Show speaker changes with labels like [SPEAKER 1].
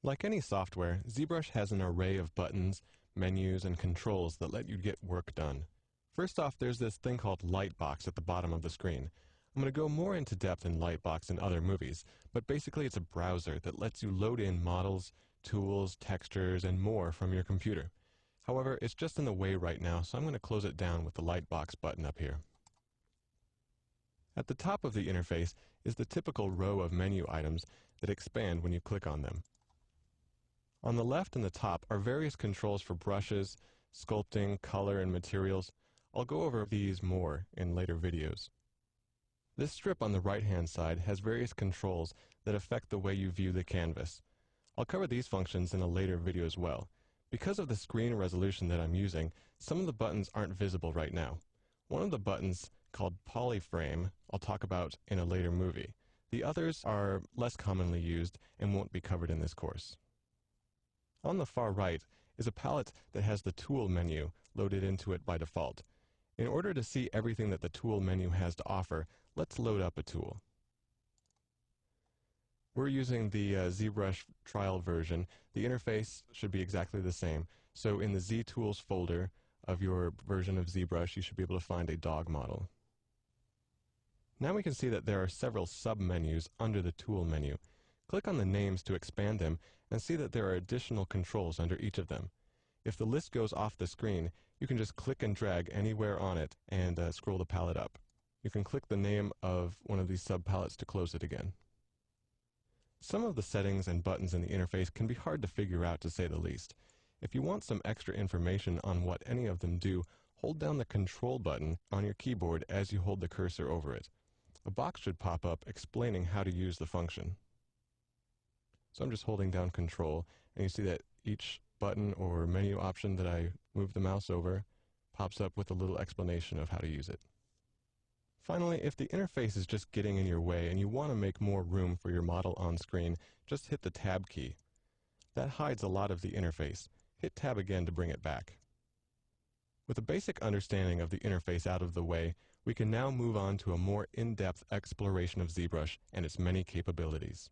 [SPEAKER 1] Like any software, ZBrush has an array of buttons, menus, and controls that let you get work done. First off, there's this thing called Lightbox at the bottom of the screen. I'm going to go more into depth in Lightbox in other movies, but basically it's a browser that lets you load in models, tools, textures, and more from your computer. However, it's just in the way right now, so I'm going to close it down with the Lightbox button up here. At the top of the interface is the typical row of menu items that expand when you click on them. On the left and the top are various controls for brushes, sculpting, color, and materials. I'll go over these more in later videos. This strip on the right-hand side has various controls that affect the way you view the canvas. I'll cover these functions in a later video as well. Because of the screen resolution that I'm using, some of the buttons aren't visible right now. One of the buttons, called Polyframe, I'll talk about in a later movie. The others are less commonly used and won't be covered in this course. On the far right is a palette that has the Tool menu loaded into it by default. In order to see everything that the Tool menu has to offer, let's load up a tool. We're using the ZBrush trial version. The interface should be exactly the same. So in the ZTools folder of your version of ZBrush, you should be able to find a dog model. Now we can see that there are several sub-menus under the Tool menu. Click on the names to expand them and see that there are additional controls under each of them. If the list goes off the screen, you can just click and drag anywhere on it and scroll the palette up. You can click the name of one of these sub-palettes to close it again. Some of the settings and buttons in the interface can be hard to figure out, to say the least. If you want some extra information on what any of them do, hold down the Control button on your keyboard as you hold the cursor over it. A box should pop up explaining how to use the function. So I'm just holding down Control, and you see that each button or menu option that I move the mouse over pops up with a little explanation of how to use it. Finally, if the interface is just getting in your way and you want to make more room for your model on screen, just hit the Tab key. That hides a lot of the interface. Hit Tab again to bring it back. With a basic understanding of the interface out of the way, we can now move on to a more in-depth exploration of ZBrush and its many capabilities.